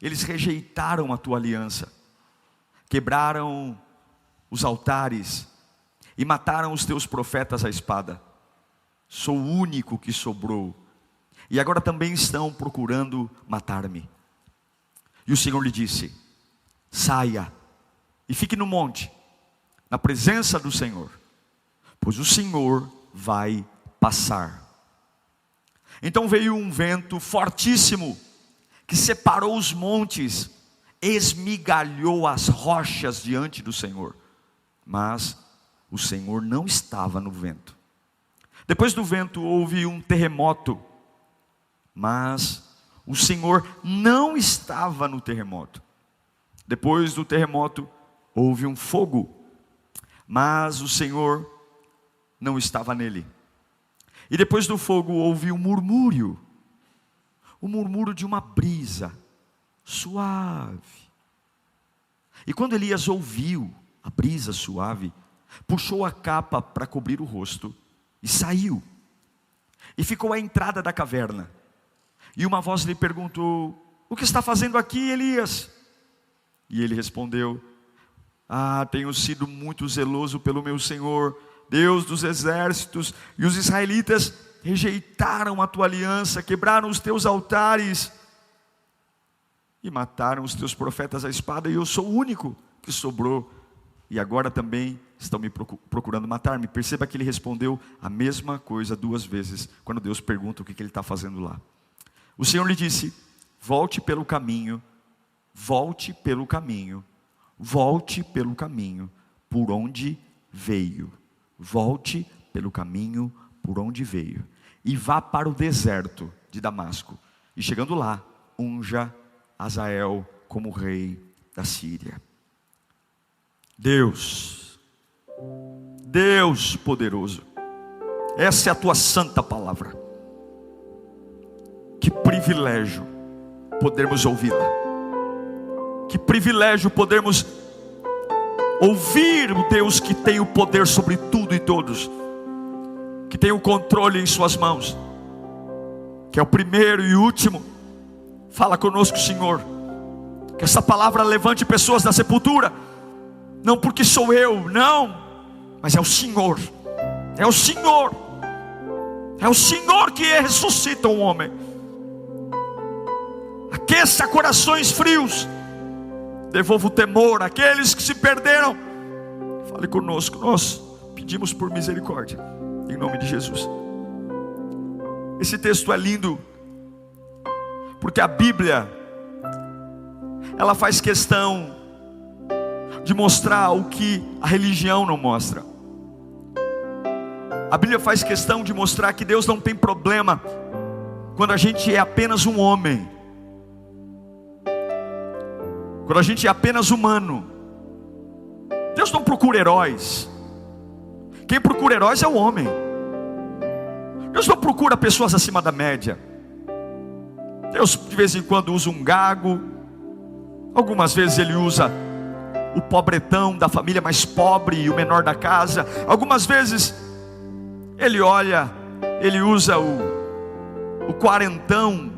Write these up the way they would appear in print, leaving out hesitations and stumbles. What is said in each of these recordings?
Eles rejeitaram a tua aliança, quebraram os altares e mataram os teus profetas à espada. Sou o único que sobrou, e agora também estão procurando matar-me. E o Senhor lhe disse: saia e fique no monte, na presença do Senhor, pois o Senhor vai passar. Então veio um vento fortíssimo, que separou os montes, esmigalhou as rochas diante do Senhor. Mas o Senhor não estava no vento. Depois do vento houve um terremoto, mas o Senhor não estava no terremoto. Depois do terremoto houve um fogo, mas o Senhor não estava nele. E depois do fogo houve um murmúrio, o murmúrio de uma brisa suave. E quando Elias ouviu a brisa suave, puxou a capa para cobrir o rosto e saiu. E ficou à entrada da caverna. E uma voz lhe perguntou: o que está fazendo aqui, Elias? E ele respondeu: tenho sido muito zeloso pelo meu Senhor, Deus dos exércitos, e os israelitas rejeitaram a tua aliança, quebraram os teus altares e mataram os teus profetas à espada, e eu sou o único que sobrou, e agora também estão me procurando matar-me. Perceba que ele respondeu a mesma coisa duas vezes, quando Deus pergunta o que ele está fazendo lá. O Senhor lhe disse: volte pelo caminho, volte pelo caminho, volte pelo caminho por onde veio. Volte pelo caminho por onde veio, e vá para o deserto de Damasco, e chegando lá, unja Azael como rei da Síria. Deus poderoso, essa é a tua santa palavra. Que privilégio podermos ouvi-la. Que privilégio podermos ouvir o Deus que tem o poder sobre tudo e todos, que tem o controle em suas mãos, que é o primeiro e último. Fala conosco, Senhor, que essa palavra levante pessoas da sepultura, não porque sou eu, não, mas é o Senhor, é o Senhor, é o Senhor que ressuscita um homem. Aqueça corações frios, devolva o temor àqueles que se perderam. Fale conosco, nós pedimos por misericórdia, em nome de Jesus. Esse texto é lindo, porque a Bíblia, ela faz questão de mostrar o que a religião não mostra. A Bíblia faz questão de mostrar que Deus não tem problema quando a gente é apenas um homem, quando a gente é apenas humano. Deus não procura heróis. Quem procura heróis é o homem. Deus não procura pessoas acima da média. Deus de vez em quando usa um gago, algumas vezes Ele usa o pobretão da família mais pobre e o menor da casa. Algumas vezes Ele usa o quarentão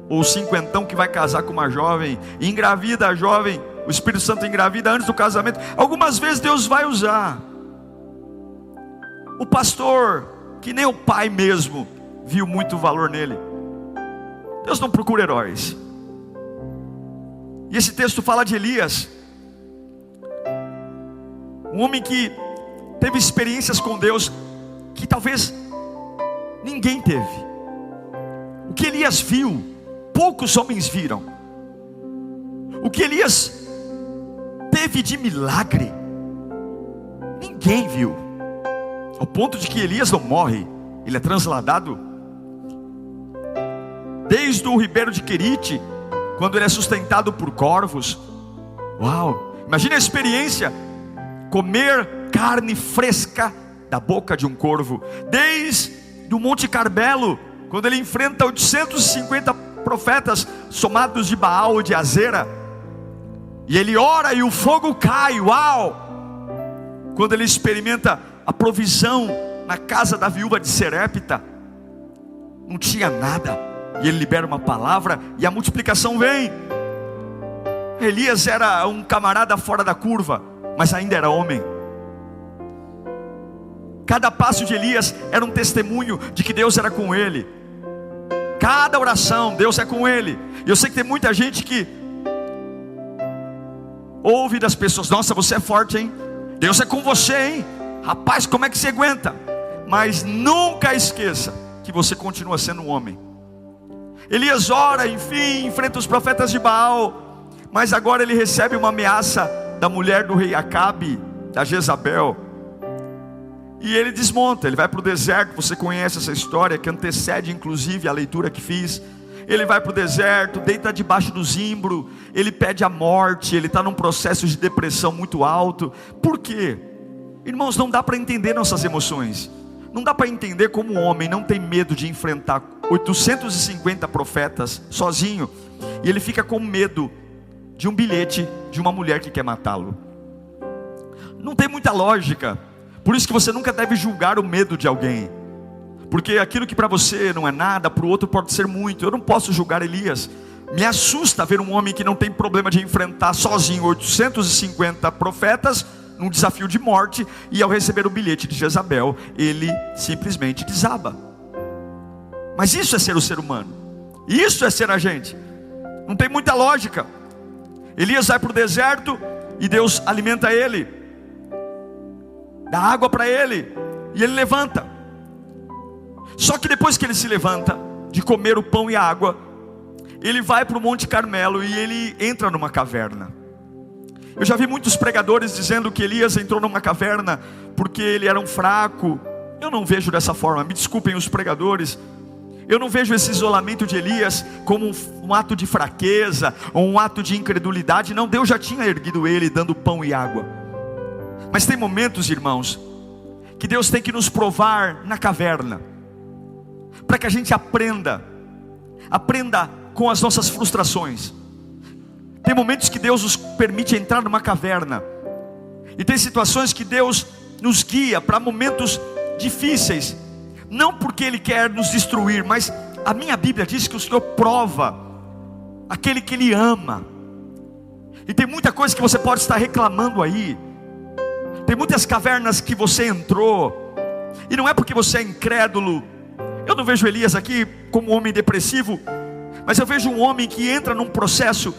ou cinquentão que vai casar com uma jovem, e engravida a jovem, o Espírito Santo engravida antes do casamento. Algumas vezes Deus vai usar o pastor, que nem o pai mesmo viu muito valor nele. Deus não procura heróis. E esse texto fala de Elias, um homem que teve experiências com Deus que talvez ninguém teve. O que Elias viu, poucos homens viram. O que Elias teve de milagre, ninguém viu. Ao ponto de que Elias não morre, ele é transladado. Desde o ribeiro de Querite, quando ele é sustentado por corvos. Uau, imagine a experiência, comer carne fresca da boca de um corvo. Desde o Monte Carmelo, quando ele enfrenta 850 profetas somados de Baal e de Azera, e ele ora e o fogo cai. Uau! Quando ele experimenta a provisão na casa da viúva de Serepta, não tinha nada, e ele libera uma palavra e a multiplicação vem. Elias era um camarada fora da curva, mas ainda era homem. Cada passo de Elias era um testemunho de que Deus era com ele. Cada oração, Deus é com ele. E eu sei que tem muita gente que ouve das pessoas: nossa, você é forte, hein? Deus é com você, hein? Rapaz, como é que você aguenta? Mas nunca esqueça que você continua sendo um homem. Elias ora, enfim, enfrenta os profetas de Baal, mas agora ele recebe uma ameaça da mulher do rei Acabe, da Jezabel. E ele desmonta, ele vai para o deserto. Você conhece essa história, que antecede inclusive a leitura que fiz. Ele vai para o deserto, deita debaixo do zimbro, ele pede a morte, ele está num processo de depressão muito alto. Por quê? Irmãos, não dá para entender nossas emoções. Não dá para entender como um homem não tem medo de enfrentar 850 profetas sozinho, e ele fica com medo de um bilhete de uma mulher que quer matá-lo. Não tem muita lógica. Por isso que você nunca deve julgar o medo de alguém, porque aquilo que para você não é nada, para o outro pode ser muito. Eu não posso julgar Elias. Me assusta ver um homem que não tem problema de enfrentar sozinho 850 profetas num desafio de morte, e ao receber o bilhete de Jezabel, ele simplesmente desaba. Mas isso é ser o ser humano, isso é ser a gente. Não tem muita lógica. Elias vai para o deserto e Deus alimenta ele, dá água para ele, e ele levanta. Só que depois que ele se levanta de comer o pão e a água, ele vai para o Monte Carmelo e ele entra numa caverna. Eu já vi muitos pregadores dizendo que Elias entrou numa caverna porque ele era um fraco. Eu não vejo dessa forma, me desculpem os pregadores. Eu não vejo esse isolamento de Elias como um ato de fraqueza ou um ato de incredulidade. Não, Deus já tinha erguido ele dando pão e água. Mas tem momentos, irmãos, que Deus tem que nos provar na caverna, para que a gente aprenda com as nossas frustrações. Tem momentos que Deus nos permite entrar numa caverna, e tem situações que Deus nos guia para momentos difíceis, não porque Ele quer nos destruir, mas a minha Bíblia diz que o Senhor prova aquele que Ele ama. E tem muita coisa que você pode estar reclamando aí, tem muitas cavernas que você entrou, e não é porque você é incrédulo. Eu não vejo Elias aqui como um homem depressivo, mas eu vejo um homem que entra num processo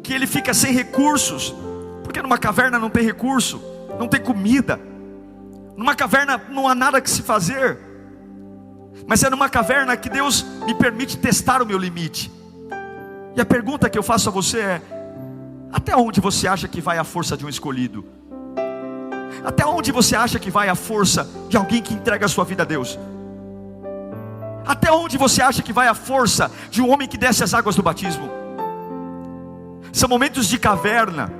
que ele fica sem recursos, porque numa caverna não tem recurso, não tem comida, numa caverna não há nada que se fazer, mas é numa caverna que Deus me permite testar o meu limite. E a pergunta que eu faço a você é: até onde você acha que vai a força de um escolhido? Até onde você acha que vai a força de alguém que entrega a sua vida a Deus? Até onde você acha que vai a força de um homem que desce as águas do batismo? São momentos de caverna,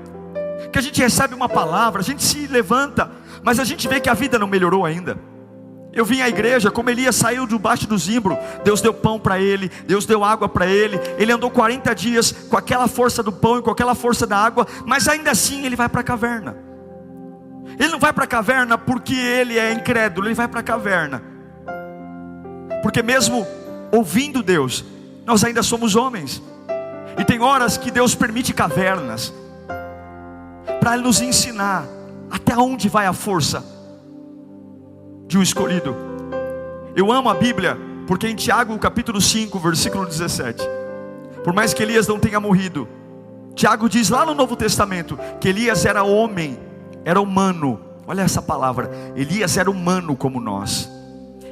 que a gente recebe uma palavra, a gente se levanta, mas a gente vê que a vida não melhorou ainda. Eu vim à igreja, como Elias saiu debaixo do zimbro, Deus deu pão para ele, Deus deu água para ele. Ele andou 40 dias com aquela força do pão e com aquela força da água, mas ainda assim ele vai para a caverna. Ele não vai para a caverna porque ele é incrédulo, ele vai para a caverna porque mesmo ouvindo Deus, nós ainda somos homens. E tem horas que Deus permite cavernas para nos ensinar até onde vai a força de um escolhido. Eu amo a Bíblia, porque em Tiago capítulo 5, versículo 17, por mais que Elias não tenha morrido, Tiago diz lá no Novo Testamento que Elias era homem, era humano. Olha essa palavra, Elias era humano como nós.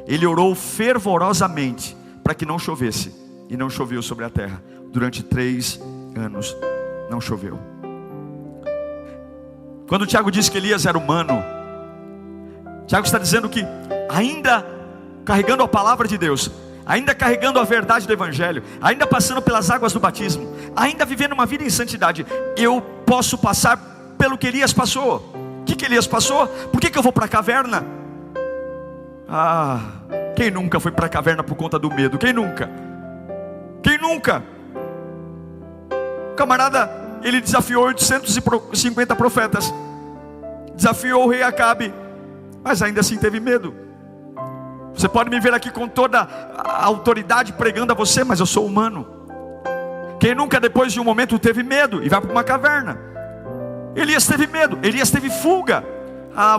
Ele orou fervorosamente para que não chovesse, e não choveu sobre a terra. Durante 3 anos não choveu. Quando Tiago diz que Elias era humano, Tiago está dizendo que ainda carregando a palavra de Deus, ainda carregando a verdade do Evangelho, ainda passando pelas águas do batismo, ainda vivendo uma vida em santidade, eu posso passar pelo que Elias passou. O que Elias passou? Por que eu vou para a caverna? Quem nunca foi para a caverna por conta do medo? Quem nunca? Quem nunca? O camarada, ele desafiou 850 profetas, desafiou o rei Acabe, mas ainda assim teve medo. Você pode me ver aqui com toda a autoridade pregando a você, mas eu sou humano. Quem nunca depois de um momento teve medo e vai para uma caverna? Elias teve medo, Elias teve fuga.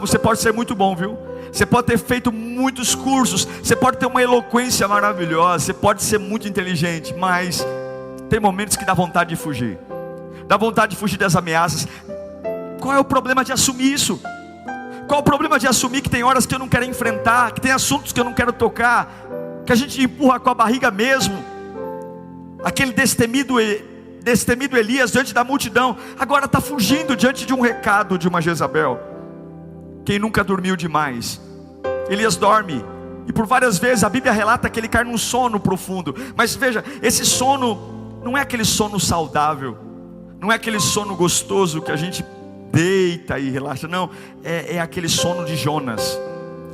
Você pode ser muito bom, viu? Você pode ter feito muitos cursos, você pode ter uma eloquência maravilhosa, você pode ser muito inteligente, mas tem momentos que dá vontade de fugir. Dá vontade de fugir das ameaças. Qual é o problema de assumir isso? Qual é o problema de assumir que tem horas que eu não quero enfrentar, que tem assuntos que eu não quero tocar, que a gente empurra com a barriga mesmo? Aquele destemido Elias diante da multidão, agora está fugindo diante de um recado de uma Jezabel. Quem nunca dormiu demais? Elias dorme, e por várias vezes a Bíblia relata que ele cai num sono profundo. Mas veja, esse sono não é aquele sono saudável, não é aquele sono gostoso que a gente deita e relaxa. Não, é aquele sono de Jonas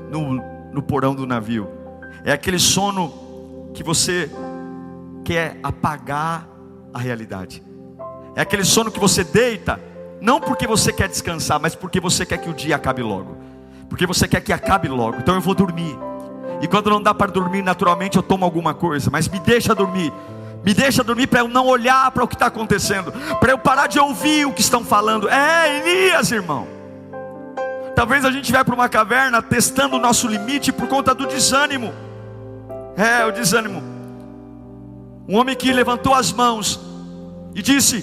no porão do navio. É aquele sono que você quer apagar a realidade. É aquele sono que você deita, não porque você quer descansar, mas porque você quer que o dia acabe logo, porque você quer que acabe logo. Então eu vou dormir, e quando não dá para dormir naturalmente eu tomo alguma coisa, mas me deixa dormir. Me deixa dormir para eu não olhar para o que está acontecendo, para eu parar de ouvir o que estão falando. Elias, irmão. Talvez a gente vai para uma caverna testando o nosso limite por conta do desânimo. O desânimo. Um homem que levantou as mãos e disse: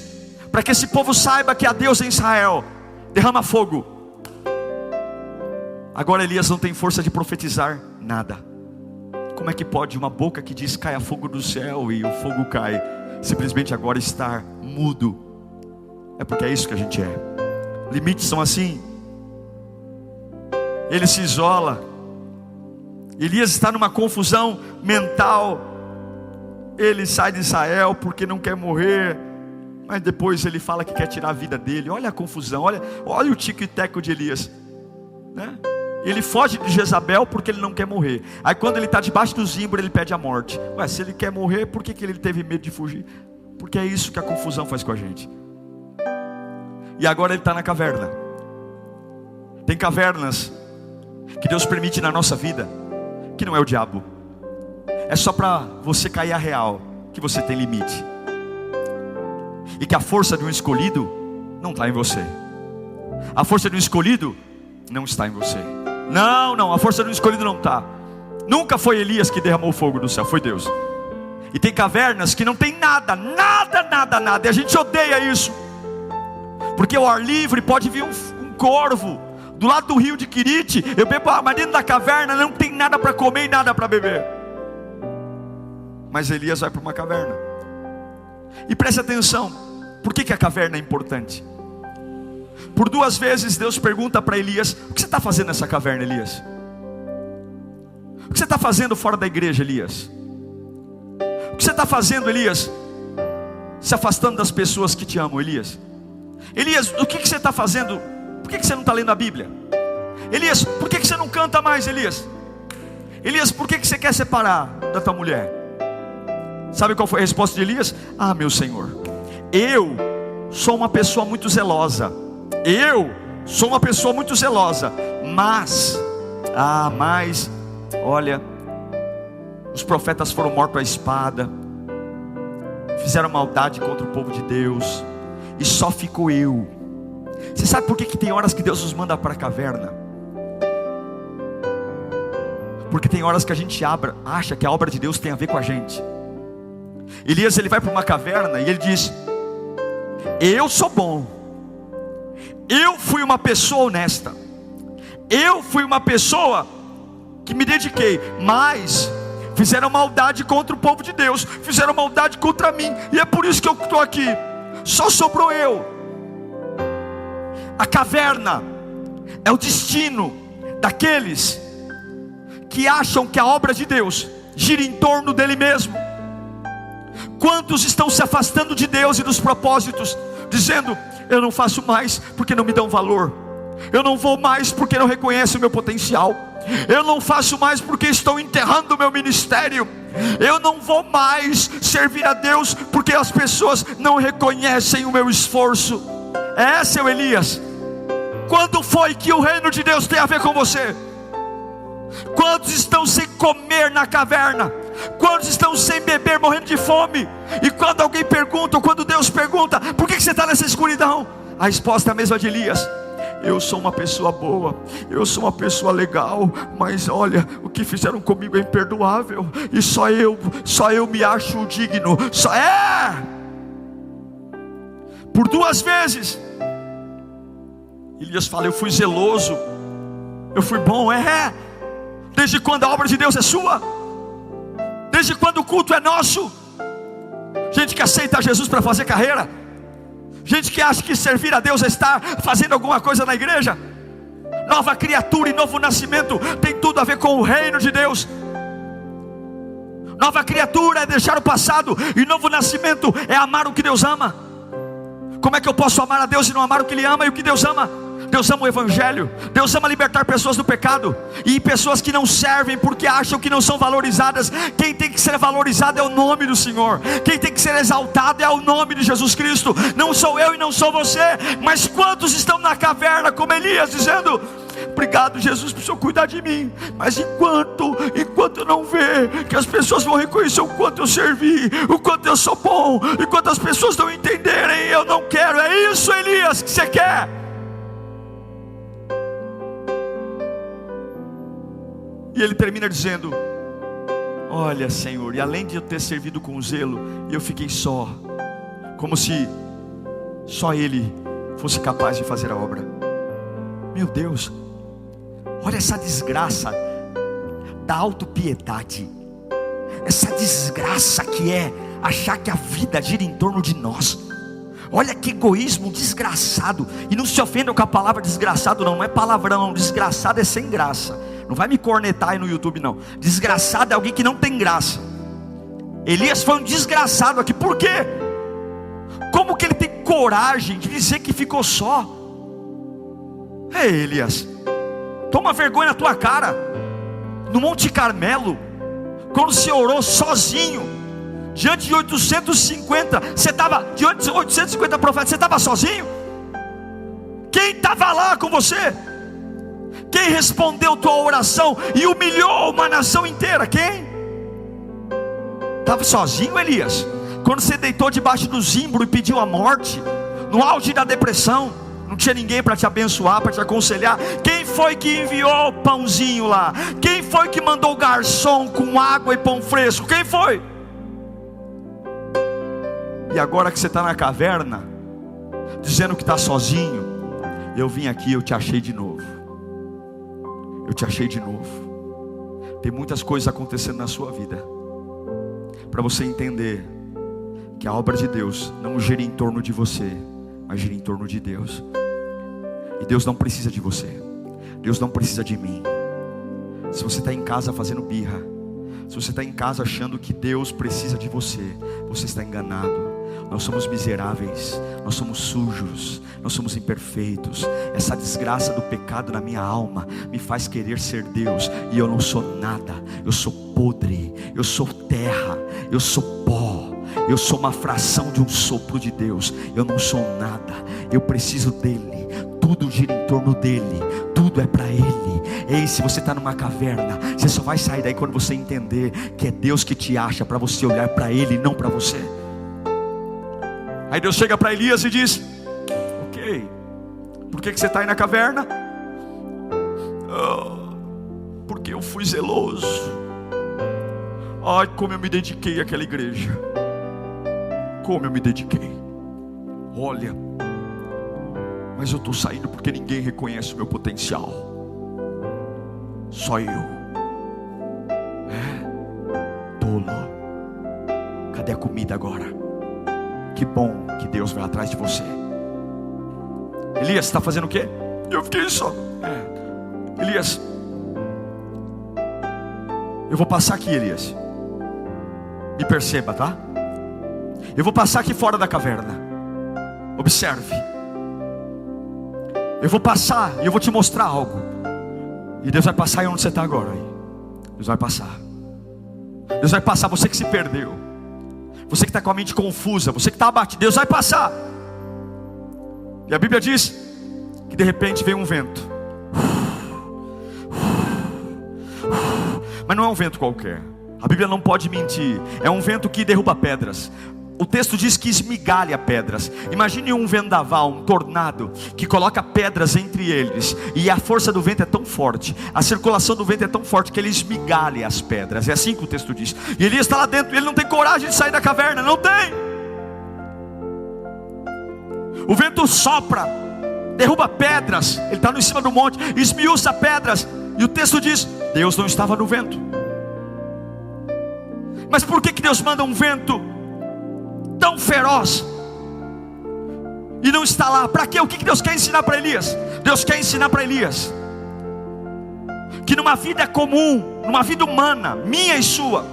para que esse povo saiba que há Deus em Israel, derrama fogo. Agora Elias não tem força de profetizar nada. Como é que pode uma boca que diz caia fogo do céu e o fogo cai, simplesmente agora estar mudo? É porque é isso que a gente é. Limites são assim. Ele se isola. Elias está numa confusão mental. Ele sai de Israel porque não quer morrer, mas depois ele fala que quer tirar a vida dele. Olha a confusão, olha o tico e teco de Elias, né? Ele foge de Jezabel porque ele não quer morrer. Aí quando ele está debaixo do zimbro, ele pede a morte. Se ele quer morrer, por que ele teve medo de fugir? Porque é isso que a confusão faz com a gente. E agora ele está na caverna. Tem cavernas que Deus permite na nossa vida, que não é o diabo. É só para você cair a real, que você tem limite, e que a força de um escolhido não está em você. A força de um escolhido não está em você. Não, a força do escolhido não está. Nunca foi Elias que derramou fogo do céu, foi Deus. E tem cavernas que não tem nada. E a gente odeia isso, porque ao ar livre pode vir um corvo do lado do rio de Quirite. Eu bebo água, mas dentro da caverna não tem nada para comer e nada para beber. Mas Elias vai para uma caverna. E preste atenção, por que a caverna é importante? Por 2 vezes Deus pergunta para Elias: o que você está fazendo nessa caverna, Elias? O que você está fazendo fora da igreja, Elias? O que você está fazendo, Elias? Se afastando das pessoas que te amam, Elias? Elias, o que você está fazendo? Por que você não está lendo a Bíblia? Elias, por que você não canta mais, Elias? Elias, por que você quer separar da tua mulher? Sabe qual foi a resposta de Elias? Meu Senhor, eu sou uma pessoa muito zelosa. Mas, olha, os profetas foram mortos à espada, fizeram maldade contra o povo de Deus, e só ficou eu. Você sabe por que tem horas que Deus nos manda para a caverna? Porque tem horas que a gente acha que a obra de Deus tem a ver com a gente. Elias, ele vai para uma caverna e ele diz: eu sou bom, eu fui uma pessoa honesta, eu fui uma pessoa que me dediquei, mas fizeram maldade contra o povo de Deus, fizeram maldade contra mim, e é por isso que eu estou aqui. Só sobrou eu. A caverna é o destino daqueles que acham que a obra de Deus gira em torno dele mesmo. Quantos estão se afastando de Deus e dos propósitos, dizendo: eu não faço mais porque não me dão valor, eu não vou mais porque não reconhecem o meu potencial, eu não faço mais porque estão enterrando o meu ministério, eu não vou mais servir a Deus porque as pessoas não reconhecem o meu esforço. É, seu Elias, quando foi que o reino de Deus tem a ver com você? Quantos estão sem comer na caverna, Quantos estão sem beber, morrendo de fome? E quando alguém pergunta, ou quando Deus pergunta, por que você está nessa escuridão? A resposta é a mesma de Elias: eu sou uma pessoa boa, eu sou uma pessoa legal, mas olha, o que fizeram comigo é imperdoável, e só eu me acho digno. Por 2 vezes Elias fala: eu fui zeloso, eu fui bom. Desde quando a obra de Deus é sua? Desde quando o culto é nosso? Gente que aceita Jesus para fazer carreira, gente que acha que servir a Deus é estar fazendo alguma coisa na igreja. Nova criatura e novo nascimento tem tudo a ver com o reino de Deus. Nova criatura é deixar o passado, e novo nascimento é amar o que Deus ama. Como é que eu posso amar a Deus e não amar o que Ele ama e o que Deus ama? Deus ama o Evangelho, Deus ama libertar pessoas do pecado, e pessoas que não servem porque acham que não são valorizadas. Quem tem que ser valorizado é o nome do Senhor, quem tem que ser exaltado é o nome de Jesus Cristo. Não sou eu e não sou você, mas quantos estão na caverna como Elias, dizendo: obrigado, Jesus, por o Senhor cuidar de mim, mas enquanto eu não ver que as pessoas vão reconhecer o quanto eu servi, o quanto eu sou bom, enquanto as pessoas não entenderem, eu não quero. É isso, Elias, que você quer? E ele termina dizendo: olha, Senhor, e além de eu ter servido com zelo, eu fiquei só, como se só Ele fosse capaz de fazer a obra. Meu Deus, olha essa desgraça da autopiedade, essa desgraça que é achar que a vida gira em torno de nós. Olha que egoísmo desgraçado. E não se ofendam com a palavra desgraçado, não é palavrão, desgraçado é sem graça. Não vai me cornetar aí no YouTube não. Desgraçado é alguém que não tem graça. Elias foi um desgraçado aqui. Por quê? Como que ele tem coragem de dizer que ficou só? Elias, toma vergonha na tua cara. No Monte Carmelo, quando você orou sozinho, diante de 850, você estava diante de 850 profetas, você estava sozinho? Quem estava lá com você? Quem respondeu tua oração e humilhou uma nação inteira? Quem? Estava sozinho, Elias? Quando você deitou debaixo do zimbro e pediu a morte, no auge da depressão, não tinha ninguém para te abençoar, para te aconselhar. Quem foi que enviou o pãozinho lá? Quem foi que mandou o garçom com água e pão fresco? Quem foi? E agora que você está na caverna, dizendo que está sozinho, eu vim aqui, eu te achei de novo. Eu te achei de novo. Tem muitas coisas acontecendo na sua vida, para você entender que a obra de Deus não gira em torno de você, mas gira em torno de Deus. E Deus não precisa de você, Deus não precisa de mim. Se você está em casa fazendo birra, se você está em casa achando que Deus precisa de você, você está enganado. Nós somos miseráveis, nós somos sujos, nós somos imperfeitos. Essa desgraça do pecado na minha alma me faz querer ser Deus, e eu não sou nada. Eu sou podre, eu sou terra, eu sou pó, eu sou uma fração de um sopro de Deus. Eu não sou nada, eu preciso dele. Tudo gira em torno dele, tudo é para ele. Ei, se você está numa caverna, você só vai sair daí quando você entender que é Deus que te acha, para você olhar para ele, não para você. Aí Deus chega para Elias e diz: ok, por que você está aí na caverna? Porque eu fui zeloso. Ai, como eu me dediquei àquela igreja, como eu me dediquei. Olha, mas eu estou saindo porque ninguém reconhece o meu potencial, só eu. Tolo. Cadê a comida agora? Que bom que Deus vai atrás de você. Elias, está fazendo o quê? Eu fiquei só. Elias, eu vou passar aqui, Elias. Me perceba, tá? Eu vou passar aqui fora da caverna. Observe. Eu vou passar e eu vou te mostrar algo. E Deus vai passar aí onde você está agora. Deus vai passar. Deus vai passar, você que se perdeu, você que está com a mente confusa, você que está abatido, Deus vai passar. E a Bíblia diz que de repente veio um vento. Mas não é um vento qualquer. A Bíblia não pode mentir. É um vento que derruba pedras. O texto diz que esmigalha pedras. Imagine um vendaval, um tornado, que coloca pedras entre eles, e a força do vento é tão forte, a circulação do vento é tão forte, que ele esmigalha as pedras. É assim que o texto diz. E Elias está lá dentro, e ele não tem coragem de sair da caverna. Não tem. O vento sopra, derruba pedras. Ele está em cima do monte, esmiuça pedras. E o texto diz, Deus não estava no vento. Mas por que Deus manda um vento tão feroz e não está lá? Para quê? O que Deus quer ensinar para Elias? Deus quer ensinar para Elias que numa vida comum, numa vida humana, minha e sua,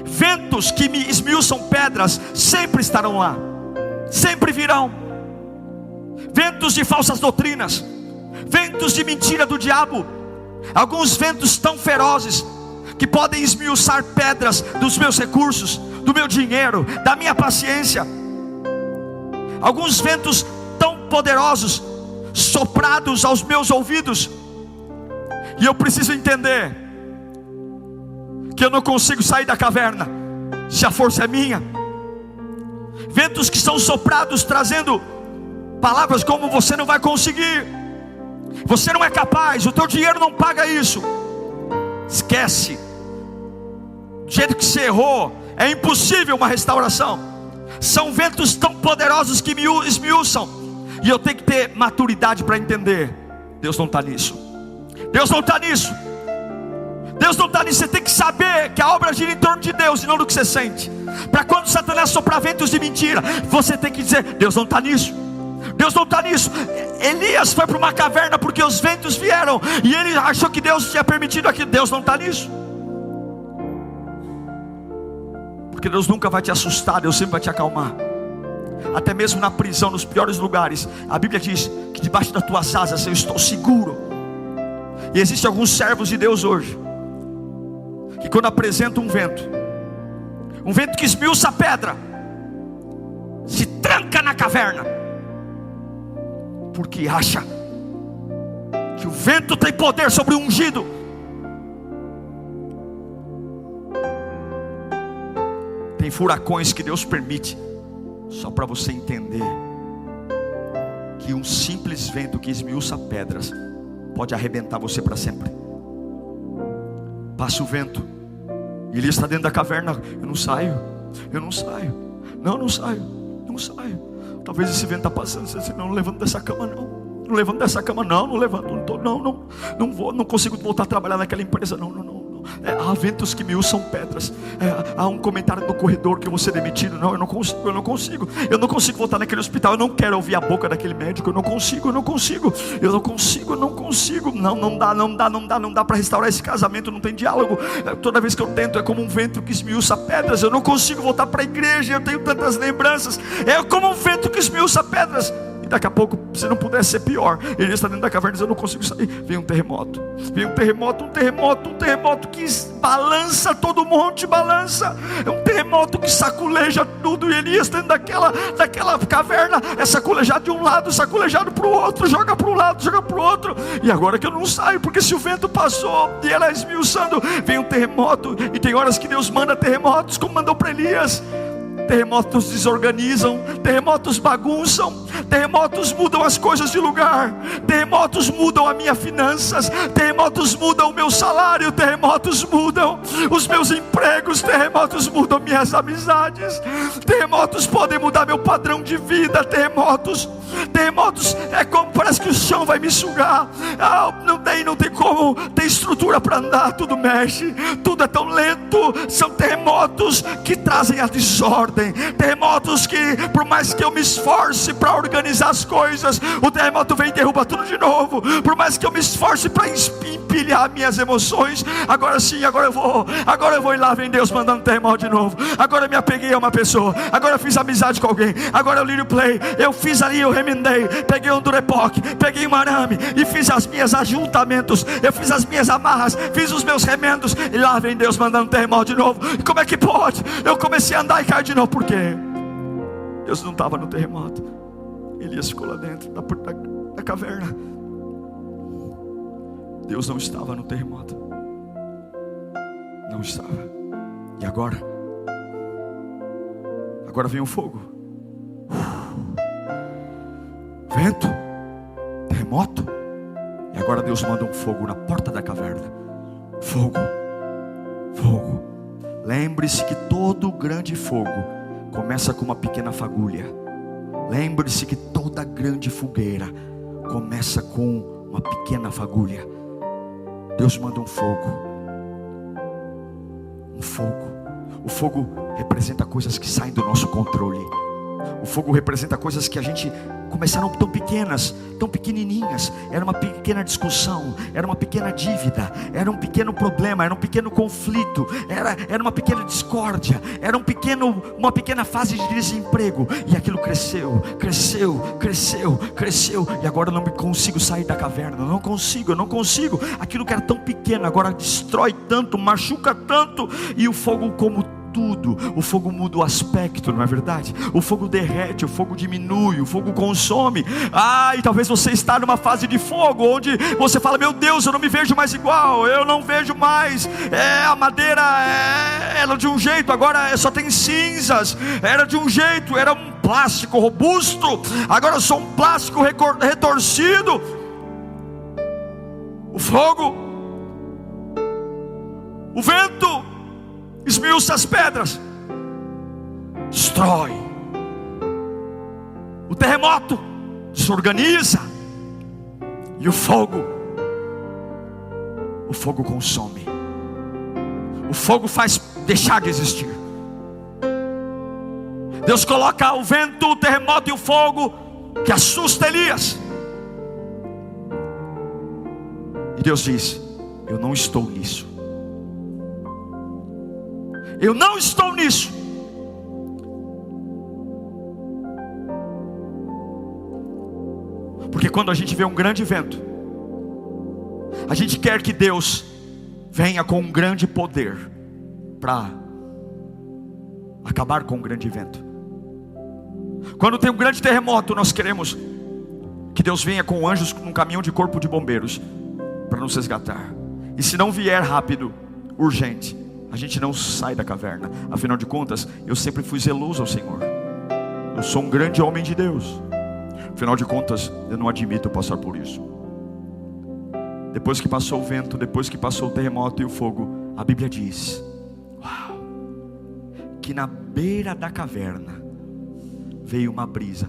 ventos que me esmiuçam pedras sempre estarão lá, sempre virão. Ventos de falsas doutrinas, ventos de mentira do diabo, alguns ventos tão ferozes que podem esmiuçar pedras dos meus recursos, do meu dinheiro, da minha paciência. Alguns ventos tão poderosos, soprados aos meus ouvidos, e eu preciso entender que eu não consigo sair da caverna se a força é minha. Ventos que são soprados trazendo palavras como: você não vai conseguir, você não é capaz, o teu dinheiro não paga isso. Esquece, do jeito que você errou, é impossível uma restauração. São ventos tão poderosos que me esmiuçam, e eu tenho que ter maturidade para entender: Deus não está nisso, Deus não está nisso, Deus não está nisso. Você tem que saber que a obra gira em torno de Deus e não do que você sente. Para quando Satanás soprar ventos de mentira, você tem que dizer: Deus não está nisso, Deus não está nisso. Elias foi para uma caverna porque os ventos vieram, e ele achou que Deus tinha permitido aquilo. Deus não está nisso. Porque Deus nunca vai te assustar, Deus sempre vai te acalmar. Até mesmo na prisão, nos piores lugares, a Bíblia diz que debaixo das tuas asas eu estou seguro. E existem alguns servos de Deus hoje, que quando apresenta um vento que esmiuça a pedra, se tranca na caverna, porque acha que o vento tem poder sobre o ungido. Tem furacões que Deus permite só para você entender que um simples vento que esmiuça pedras pode arrebentar você para sempre. Passa o vento, e ele está dentro da caverna. Eu não saio, não saio. Talvez esse vento está passando, você diz: não levanto dessa cama não levanto dessa cama, não levanto, não vou, não consigo voltar a trabalhar naquela empresa, não. Há ventos que me usam pedras. Há um comentário no corredor que eu vou ser demitido. Não, eu não consigo voltar naquele hospital. Eu não quero ouvir a boca daquele médico. Eu não consigo. Não dá para restaurar esse casamento. Não tem diálogo. Toda vez que eu tento, é como um vento que esmiuça pedras. Eu não consigo voltar para a igreja. Eu tenho tantas lembranças. É como um vento que esmiuça pedras. Daqui a pouco, se não pudesse ser pior, ele está dentro da caverna e diz: eu não consigo sair. Vem um terremoto que balança todo o monte, balança. É um terremoto que saculeja tudo. E Elias dentro daquela caverna é saculejado de um lado, saculejado para o outro, joga para um lado, joga para o outro. E agora que eu não saio, porque se o vento passou e ela esmiuçando, vem um terremoto. E tem horas que Deus manda terremotos, como mandou para Elias. Terremotos desorganizam, terremotos bagunçam, terremotos mudam as coisas de lugar, terremotos mudam as minhas finanças, terremotos mudam o meu salário, terremotos mudam os meus empregos, terremotos mudam minhas amizades, terremotos podem mudar meu padrão de vida, terremotos é como, parece que o chão vai me sugar. Não tem como, tem estrutura para andar, tudo mexe, tudo é tão lento. São terremotos que trazem a desordem, terremotos que, por mais que eu me esforce para organizar as coisas, o terremoto vem e derruba tudo de novo. Por mais que eu me esforce para empilhar minhas emoções, agora eu vou, e lá vem Deus mandando terremoto de novo. Agora eu me apeguei a uma pessoa, agora eu fiz amizade com alguém, agora eu li o play, eu fiz ali, eu remendei, peguei um durepoque, peguei um arame e fiz as minhas ajuntamentos, eu fiz as minhas amarras, fiz os meus remendos, e lá vem Deus mandando terremoto de novo. E como é que pode? Eu comecei a andar e cair de novo. Por quê? Deus não estava no terremoto. Elias ficou lá dentro da caverna. Deus não estava no terremoto. Não estava. E agora vem o fogo, vento, terremoto. E agora Deus manda um fogo na porta da caverna. Fogo. Lembre-se que todo grande fogo começa com uma pequena fagulha. Lembre-se que toda grande fogueira começa com uma pequena fagulha. Deus manda um fogo. O fogo representa coisas que saem do nosso controle. O fogo representa coisas que a gente começaram tão pequenas, tão pequenininhas. Era uma pequena discussão, era uma pequena dívida, era um pequeno problema, era um pequeno conflito, era uma pequena discórdia, era uma pequena fase de desemprego. E aquilo cresceu. E agora eu não consigo sair da caverna. Eu não consigo. Aquilo que era tão pequeno agora destrói tanto, machuca tanto. E o fogo, como tudo, o fogo muda o aspecto, não é verdade? O fogo derrete, o fogo diminui, o fogo consome. E talvez você está numa fase de fogo, onde você fala: meu Deus, eu não me vejo mais igual, eu não vejo mais, a madeira era de um jeito, agora só tem cinzas. Era de um jeito, era um plástico robusto, agora eu sou um plástico retorcido. O fogo, o vento esmiuça as pedras, destrói. O terremoto desorganiza. E o fogo consome. O fogo faz deixar de existir. Deus coloca o vento, o terremoto e o fogo, que assusta Elias. E Deus diz: eu não estou nisso. Eu não estou nisso. Porque quando a gente vê um grande vento, a gente quer que Deus venha com um grande poder para acabar com um grande vento. Quando tem um grande terremoto, nós queremos que Deus venha com anjos num caminhão de corpo de bombeiros para nos resgatar. E se não vier rápido, urgente, a gente não sai da caverna. Afinal de contas, eu sempre fui zeloso ao Senhor. Eu sou um grande homem de Deus. Afinal de contas, eu não admito passar por isso. Depois que passou o vento, depois que passou o terremoto e o fogo, a Bíblia diz que na beira da caverna veio uma brisa.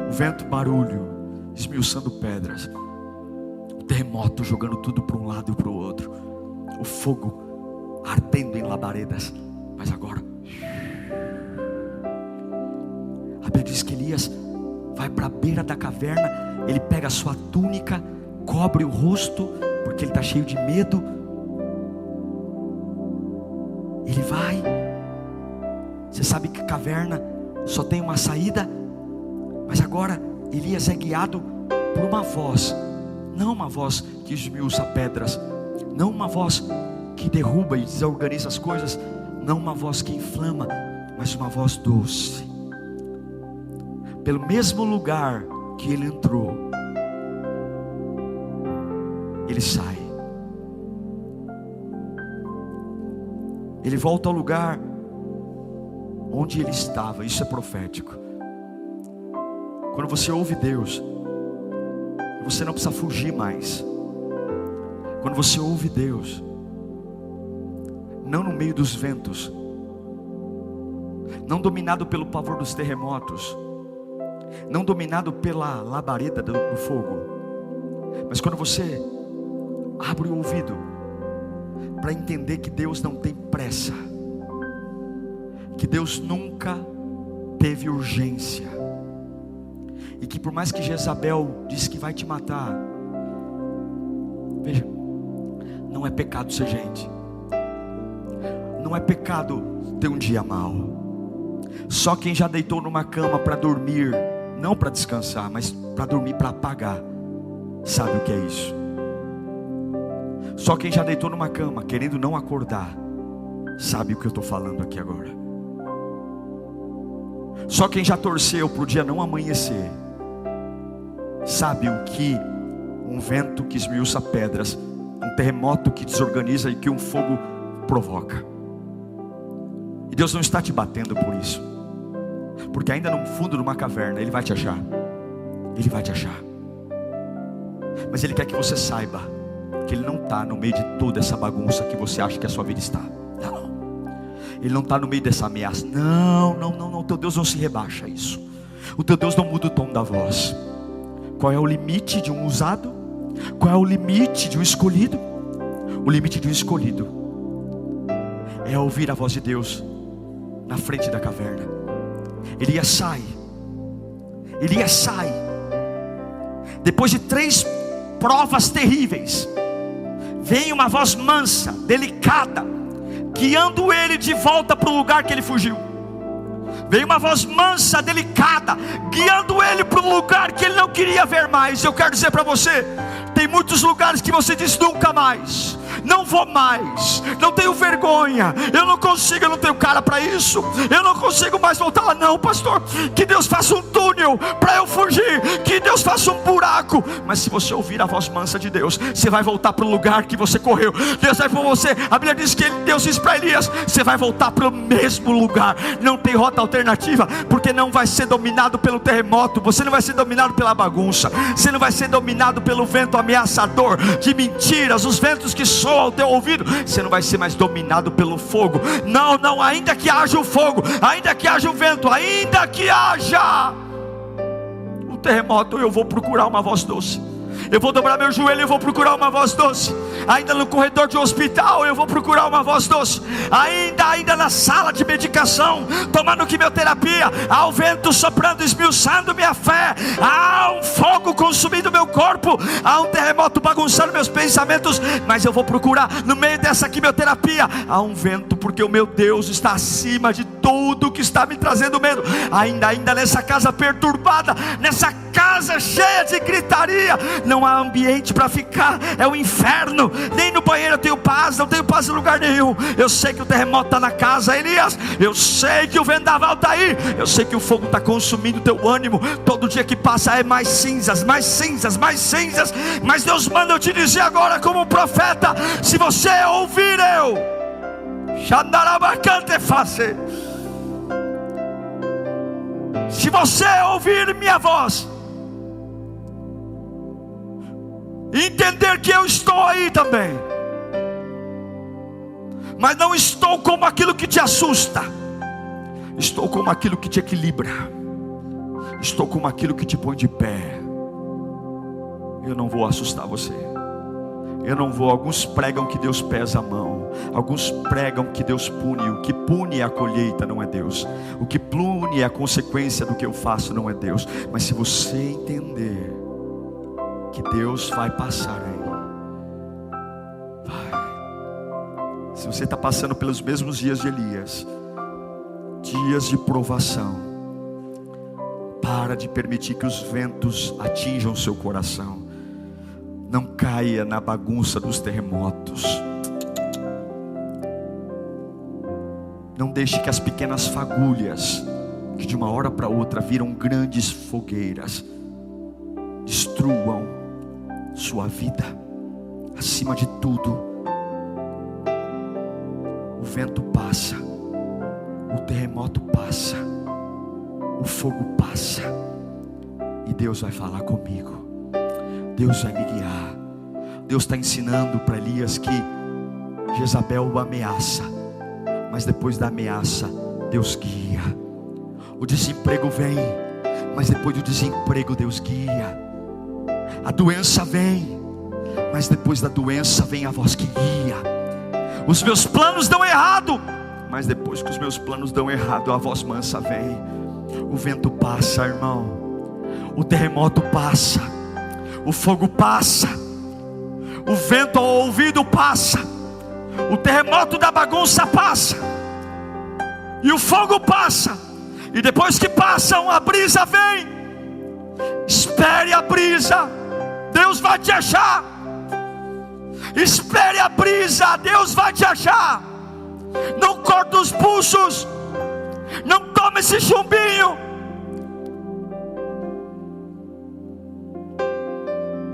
O vento, barulho, esmiuçando pedras. O terremoto jogando tudo para um lado e para o outro. O fogo ardendo em labaredas. Mas agora, a Bíblia diz que Elias vai para a beira da caverna. Ele pega a sua túnica, cobre o rosto, porque ele está cheio de medo. Ele vai. Você sabe que a caverna só tem uma saída. Mas agora Elias é guiado por uma voz. Não uma voz que esmiuça pedras, não uma voz que derruba e desorganiza as coisas, não uma voz que inflama, mas uma voz doce. Pelo mesmo lugar que ele entrou, ele sai. Ele volta ao lugar onde ele estava. Isso é profético. Quando você ouve Deus, você não precisa fugir mais. Quando você ouve Deus, não no meio dos ventos, não dominado pelo pavor dos terremotos, não dominado pela labareda do fogo, mas quando você abre o ouvido para entender que Deus não tem pressa, que Deus nunca teve urgência, e que por mais que Jezabel disse que vai te matar, veja, não é pecado ser gente, não é pecado ter um dia mau. Só quem já deitou numa cama para dormir, não para descansar, mas para dormir, para apagar, sabe o que é isso. Só quem já deitou numa cama querendo não acordar, sabe o que eu estou falando aqui agora. Só quem já torceu para o dia não amanhecer sabe o que um vento que esmiuça pedras, um terremoto que desorganiza e que um fogo provoca. E Deus não está te batendo por isso, porque ainda no fundo de uma caverna Ele vai te achar. Ele vai te achar. Mas Ele quer que você saiba que Ele não está no meio de toda essa bagunça que você acha que a sua vida está. Não. Ele não está no meio dessa ameaça. Não. O teu Deus não se rebaixa a isso. O teu Deus não muda o tom da voz. Qual é o limite de um usado? Qual é o limite de um escolhido? O limite de um escolhido é ouvir a voz de Deus na frente da caverna. Elias sai. Depois de 3 provas terríveis, vem uma voz mansa, delicada, guiando ele de volta para o lugar que ele fugiu. Veio uma voz mansa, delicada, guiando ele para um lugar que ele não queria ver mais. Eu quero dizer para você, tem muitos lugares que você diz nunca mais, não vou mais, não tenho vergonha, eu não consigo, eu não tenho cara para isso, eu não consigo mais voltar lá. Não, pastor, que Deus faça um túnel para eu fugir, que Deus faça um buraco. Mas se você ouvir a voz mansa de Deus, você vai voltar para o lugar que você correu. Deus vai por você. A Bíblia diz que Deus disse para Elias, você vai voltar para o mesmo lugar. Não tem rota alternativa, porque não vai ser dominado pelo terremoto, você não vai ser dominado pela bagunça, você não vai ser dominado pelo vento ameaçador de mentiras, os ventos que soam ao teu ouvido. Você não vai ser mais dominado pelo fogo. Não, ainda que haja o fogo, ainda que haja o vento, ainda que haja o terremoto, eu vou procurar uma voz doce. Eu vou dobrar meu joelho e eu vou procurar uma voz doce. Ainda no corredor de um hospital eu vou procurar uma voz doce. Ainda na sala de medicação, tomando quimioterapia, há o vento soprando, esmiuçando minha fé, há um fogo consumindo meu corpo, há um terremoto bagunçando meus pensamentos. Mas eu vou procurar, no meio dessa quimioterapia, há um vento, porque o meu Deus está acima de tudo que está me trazendo medo. Ainda nessa casa perturbada, nessa casa cheia de gritaria, não há ambiente para ficar, é o inferno. Nem no banheiro eu tenho paz, não tenho paz em lugar nenhum. Eu sei que o terremoto está na casa, Elias, eu sei que o vendaval está aí, eu sei que o fogo está consumindo o teu ânimo. Todo dia que passa é mais cinzas, mais cinzas, mais cinzas. Mas Deus manda eu te dizer agora como um profeta, se você ouvir se você ouvir minha voz, entender que eu estou aí também, mas não estou como aquilo que te assusta, estou como aquilo que te equilibra, estou como aquilo que te põe de pé. Eu não vou assustar você. Eu não vou. Alguns pregam que Deus pesa a mão, alguns pregam que Deus pune. O que pune é a colheita, não é Deus. O que pune é a consequência do que eu faço, não é Deus. Mas se você entender que Deus vai passar aí, vai. Se você está passando pelos mesmos dias de Elias, dias de provação, para de permitir que os ventos atinjam o seu coração. Não caia na bagunça dos terremotos. Não deixe que as pequenas fagulhas, que de uma hora para outra viram grandes fogueiras, destruam sua vida. Acima de tudo, o vento passa, o terremoto passa, o fogo passa, e Deus vai falar comigo. Deus vai me guiar. Deus está ensinando para Elias que Jezabel o ameaça, mas depois da ameaça Deus guia. O desemprego vem, mas depois do desemprego Deus guia. A doença vem, mas depois da doença vem a voz que guia. Os meus planos dão errado, mas depois que os meus planos dão errado, a voz mansa vem. O vento passa, irmão. O terremoto passa, o fogo passa, o vento ao ouvido passa, o terremoto da bagunça passa, e o fogo passa. E depois que passam, a brisa vem. Espere a brisa, Deus vai te achar. Espere a brisa, Deus vai te achar. Não corta os pulsos. Não toma esse chumbinho.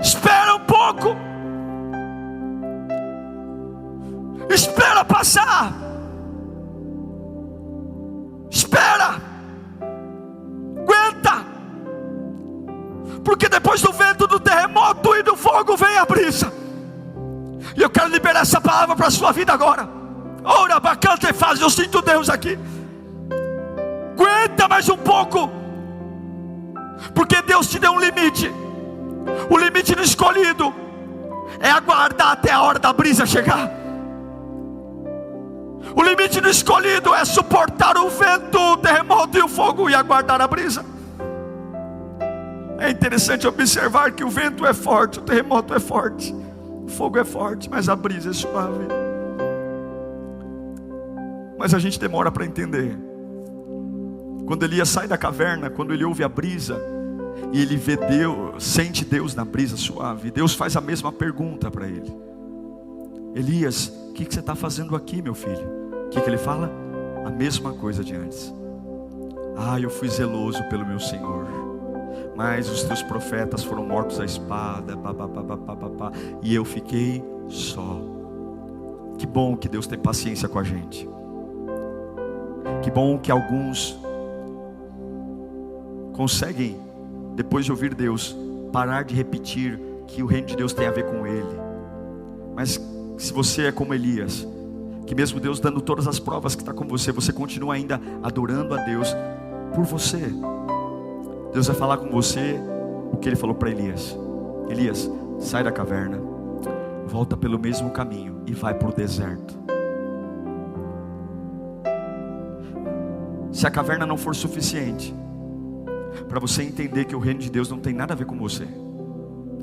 Espera um pouco. Espera passar. Espera. Aguenta. Porque depois do vento, do terremoto e do fogo vem a brisa. E eu quero liberar essa palavra para a sua vida agora. Ora, bacana e faz. Eu sinto Deus aqui. Aguenta mais um pouco. Porque Deus te deu um limite. O limite do escolhido é aguardar até a hora da brisa chegar. O limite do escolhido é suportar o vento, o terremoto e o fogo e aguardar a brisa. É interessante observar que o vento é forte, o terremoto é forte, o fogo é forte, mas a brisa é suave. Mas a gente demora para entender. Quando Elias sai da caverna, quando ele ouve a brisa e ele vê Deus, sente Deus na brisa suave, Deus faz a mesma pergunta para ele: Elias, o que você está fazendo aqui, meu filho? O que ele fala? A mesma coisa de antes. Eu fui zeloso pelo meu Senhor, mas os teus profetas foram mortos à espada, e eu fiquei só. Que bom que Deus tem paciência com a gente. Que bom que alguns conseguem, depois de ouvir Deus, parar de repetir que o reino de Deus tem a ver com ele. Mas se você é como Elias, que mesmo Deus dando todas as provas que está com você, você continua ainda adorando a Deus por você. Deus vai falar com você o que ele falou para Elias: Elias, sai da caverna, volta pelo mesmo caminho e vai para o deserto. Se a caverna não for suficiente para você entender que o reino de Deus não tem nada a ver com você,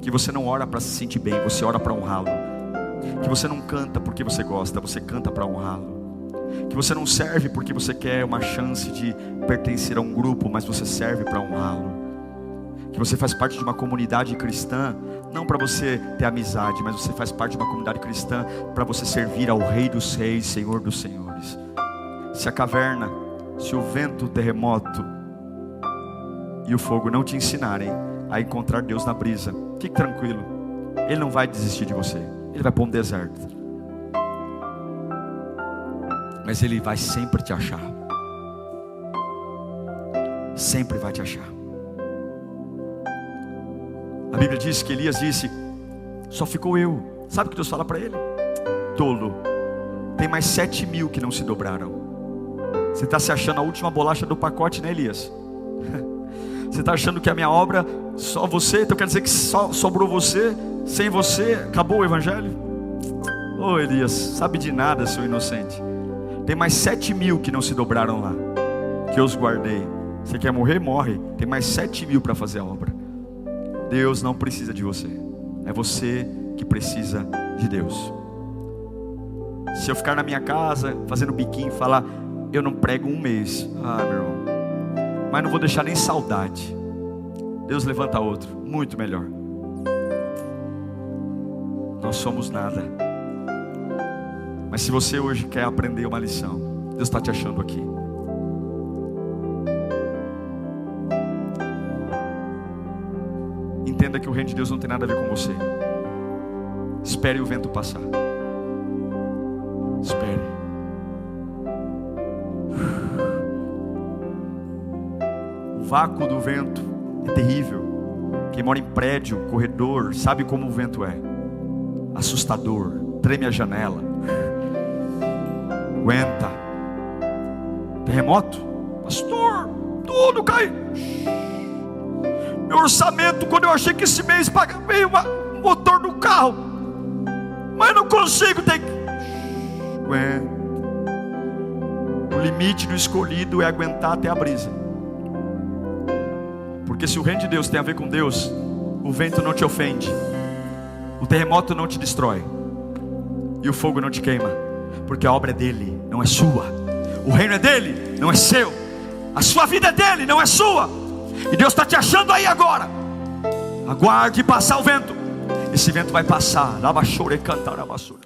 que você não ora para se sentir bem, você ora para honrá-lo, que você não canta porque você gosta, você canta para honrá-lo, que você não serve porque você quer uma chance de pertencer a um grupo, mas você serve para honrá-lo, que você faz parte de uma comunidade cristã, não para você ter amizade, mas você faz parte de uma comunidade cristã para você servir ao Rei dos Reis, Senhor dos Senhores. Se a caverna, se o vento, o terremoto e o fogo não te ensinarem a encontrar Deus na brisa, fique tranquilo, Ele não vai desistir de você. Ele vai para um deserto, mas Ele vai sempre te achar. Sempre vai te achar. A Bíblia diz que Elias disse: só ficou eu. Sabe o que Deus fala para ele? Tolo, tem mais 7.000 que não se dobraram. Você está se achando a última bolacha do pacote, né, Elias? Você está achando que a minha obra, só você, então quer dizer que só sobrou você? Sem você, acabou o evangelho? Elias, sabe de nada, seu inocente. Tem mais 7.000 que não se dobraram lá, que eu os guardei. Você quer morrer? Morre. Tem mais 7.000 para fazer a obra. Deus não precisa de você, é você que precisa de Deus. Se eu ficar na minha casa fazendo biquinho e falar: eu não prego um mês, meu irmão, mas não vou deixar nem saudade. Deus levanta outro, muito melhor. Nós somos nada. Mas se você hoje quer aprender uma lição, Deus está te achando aqui. Entenda que o reino de Deus não tem nada a ver com você. Espere o vento passar. Espere. O vácuo do vento é terrível. Quem mora em prédio, corredor, sabe como o vento é. Assustador. Treme a janela. Aguenta. Terremoto? Pastor, tudo cai. Meu orçamento, quando eu achei que esse mês veio um motor no carro, mas não consigo, tem que... Aguenta. O limite do escolhido é aguentar até a brisa. Porque se o reino de Deus tem a ver com Deus, o vento não te ofende, o terremoto não te destrói e o fogo não te queima, porque a obra é dele, não é sua. O reino é dele, não é seu. A sua vida é dele, não é sua. E Deus está te achando aí agora. Aguarde passar o vento. Esse vento vai passar. Lava chore, cantar, lava chore.